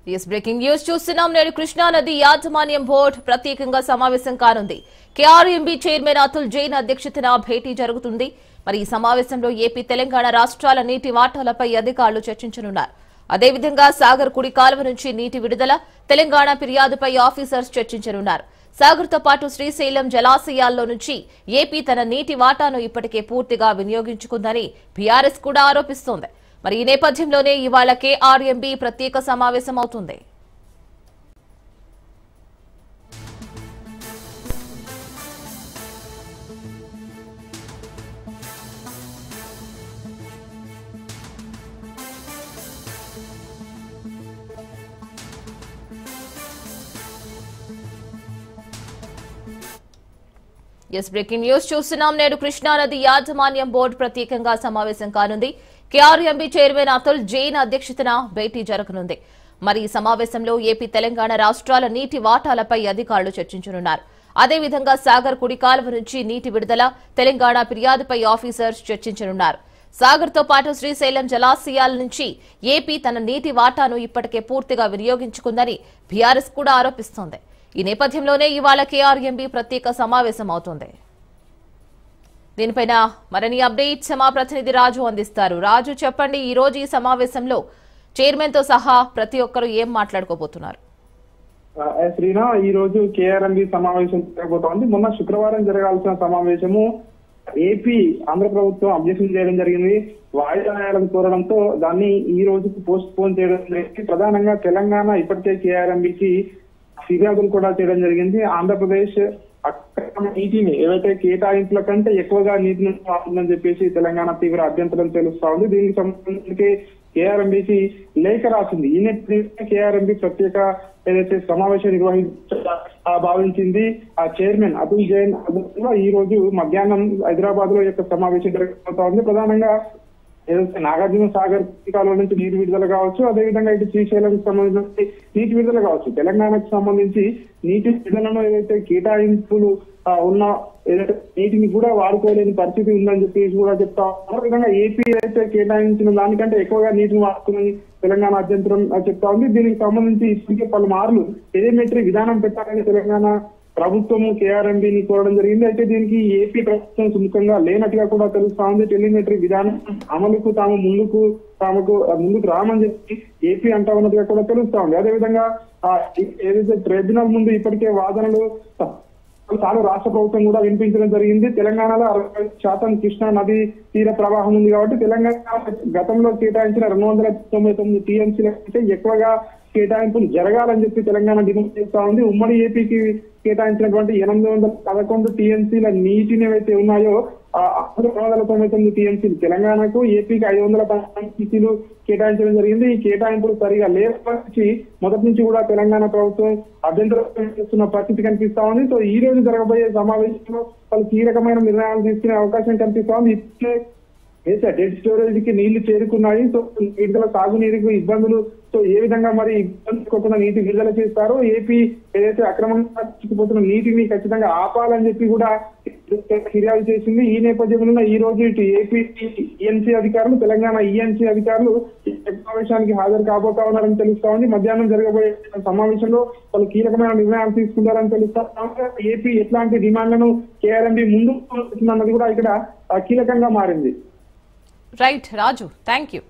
Breaking news చూస్తున్నాం. నేడు కృష్ణా నది యాజమాన్యం బోర్డు ప్రత్యేకంగా సమావేశం కానుంది. కేఆర్ఎంబీ చైర్మన్ అతుల్ జైన్ అధ్యక్షతన భేటీ జరుగుతుంది. మరి ఈ సమావేశంలో ఏపీ తెలంగాణ రాష్ట్రాల నీటి వాటాలపై అధికారులు చర్చించనున్నారు. అదేవిధంగా సాగర్ కుడి కాలువ నుంచి నీటి విడుదల, తెలంగాణ ఫిర్యాదుపై ఆఫీసర్స్ చర్చించనున్నారు. సాగర్ తో పాటు శ్రీశైలం జలాశయాల్లో నుంచి ఏపీ తన నీటి వాటాను ఇప్పటికే పూర్తిగా వినియోగించుకుందని బీఆర్ఎస్ కూడా ఆరోపిస్తోంది. మరి ఈ నేపథ్యంలోనే ఇవాళ కేఆర్ఎంబీ ప్రత్యేక సమావేశం అవుతుంది. బ్రేకింగ్ న్యూస్ చూస్తున్నాం. నేడు కృష్ణా నది యాజమాన్యం బోర్డు ప్రత్యేకంగా సమావేశం కానుంది. కేఆర్ఎంబీ చైర్మన్ అతుల్ జైన్ అధ్యక్షతన భేటీ జరగనుంది. మరి ఈ సమావేశంలో ఏపీ తెలంగాణ రాష్ట్రాల నీటి వాటాలపై అధికారులు చర్చించనున్నారు. అదేవిధంగా సాగర్ కుడి కాలువ నుంచి నీటి విడుదల, తెలంగాణ ఫిర్యాదుపై ఆఫీసర్స్ చర్చించనున్నారు. సాగర్ తో పాటు శ్రీశైలం జలాశయాల నుంచి ఏపీ తన నీటి వాటాను ఇప్పటికే పూర్తిగా వినియోగించుకుందని బీఆర్ఎస్ కూడా ఆరోపిస్తోంది. ఈ నేపథ్యంలోనే ఇవాళ కేఆర్ఎంబీ ప్రత్యేక సమావేశం అవుతోంది. దీనిపైన మరిన్ని అప్డేట్స్ మా ప్రతినిధి రాజు అందిస్తారు. రాజు, చెప్పండి, ఈ రోజు ఈ సమావేశంలో చైర్మన్ తో సహా ప్రతి ఒక్కరు ఏం మాట్లాడుకోబోతున్నారు? శ్రీనా, ఈ రోజు కేఆర్ఎంబీ సమావేశం జరగబోతోంది. మొన్న శుక్రవారం జరగాల్సిన సమావేశము ఏపీ ఆంధ్ర ప్రభుత్వం అబ్జెక్షన్ చేయడం జరిగింది. వాయిదా వేయాలని కోరడంతో దాన్ని ఈ రోజుకు పోస్ట్ పోన్ చేయడం జరిగింది. ప్రధానంగా తెలంగాణ ఇప్పటికే కేఆర్ఎంబీకి ఫిర్యాదులు కూడా చేయడం జరిగింది. ఆంధ్రప్రదేశ్ అక్రమ నీటిని ఏవైతే కేటాయింపుల కంటే ఎక్కువగా నీటిని వాడుతుందని చెప్పేసి తెలంగాణ తీవ్ర అభ్యంతరం తెలుస్తా ఉంది. దీనికి సంబంధించి కేఆర్ఎంబీకి లేఖ రాసింది. ఈ నేపథ్యంలో కేఆర్ఎంబీ ప్రత్యేక ఏదైతే సమావేశం భావించింది. ఆ చైర్మన్ అతుల్ జైన్ ఈ రోజు మధ్యాహ్నం హైదరాబాద్ లో యొక్క సమావేశం జరగబోతా ఉంది. ప్రధానంగా ఏదైతే నాగార్జున సాగర్ కాలువ నుంచి నీటి విడుదల కావచ్చు, అదేవిధంగా ఇటు శ్రీశైలంకి సంబంధించి నీటి విడుదల కావచ్చు, తెలంగాణకు సంబంధించి నీటి విడుదలను ఏదైతే కేటాయింపులు ఉన్న ఏదైతే నీటిని కూడా వాడుకోలేని పరిస్థితి ఉందని చెప్పేసి కూడా చెప్తా ఉన్నారు. విధంగా ఏపీ ఏదైతే కేటాయించిన దానికంటే ఎక్కువగా నీటిని వాడుతుందని తెలంగాణ అభ్యంతరం చెప్తా ఉంది. దీనికి సంబంధించి ఇప్పటికే పలుమార్లు టెలిమెట్రీ విధానం పెట్టాలని తెలంగాణ ప్రభుత్వము కేఆర్ఎంబీని కోరడం జరిగింది. అయితే దీనికి ఏపీ ప్రభుత్వం సుముఖంగా లేనట్టుగా కూడా తెలుస్తా ఉంది. టెలిమెట్రీ విధానం అమలుకు ముందుకు రామని చెప్పి ఏపీ అంటా ఉన్నట్టుగా కూడా తెలుస్తా ఉంది. అదేవిధంగా ఏదైతే ట్రిబ్యునల్ ముందు ఇప్పటికే వాదనలు చాలు రాష్ట్ర ప్రభుత్వం కూడా వినిపించడం జరిగింది. తెలంగాణలో 60% కృష్ణా నది తీర ప్రవాహం ఉంది కాబట్టి తెలంగాణ గతంలో కేటాయించిన 299 టీఎంసీల కంటే ఎక్కువగా కేటాయింపులు జరగాలని చెప్పి తెలంగాణ డిమాండ్ చేస్తా ఉంది. ఉమ్మడి ఏపీకి కేటాయించినటువంటి 811 టీఎంసీల నీటిని ఏవైతే ఉన్నాయో 299 టీఎంసీలు తెలంగాణకు, ఏపీకి 510 టీఎంసీలు కేటాయించడం జరిగింది. ఈ కేటాయింపులు సరిగా లేకపోతే మొదటి నుంచి కూడా తెలంగాణ ప్రభుత్వం అభ్యంతరం చేస్తున్న పరిస్థితి కనిపిస్తా ఉంది. సో ఈ రోజు జరగబోయే సమావేశంలో పలు కీలకమైన నిర్ణయాలు తీసుకునే అవకాశం కనిపిస్తా ఉంది. ఇప్పటికే డెడ్ స్టోరేజ్ కి నీళ్లు చేరుకున్నాయి. సో విడుదల సాగునీరుకు ఇబ్బందులు, సో ఏ విధంగా మరి ఇబ్బంది నీటి విడుదల చేస్తారో, ఏపీ ఏదైతే అక్రమంగా చిక్కుపోతున్న నీటిని ఖచ్చితంగా ఆపాలని చెప్పి కూడా ఫిర్యాదు చేసింది. ఈ నేపథ్యంలో ఈ రోజు ఇటు ఏపీ ఈఎన్సీ అధికారులు, తెలంగాణ ఈఎన్సీ అధికారులు సమావేశానికి హాజరు కాబోతా ఉన్నారని తెలుస్తా ఉంది. మధ్యాహ్నం జరగబోయే సమావేశంలో పలు కీలకమైన నిర్ణయాలు తీసుకుంటారని తెలుస్తా ఉంది. ఏపీ ఎట్లాంటి డిమాండ్లను కేఆర్ఎంబీ ముందు అన్నది కూడా ఇక్కడ కీలకంగా మారింది. Right Raju, thank you.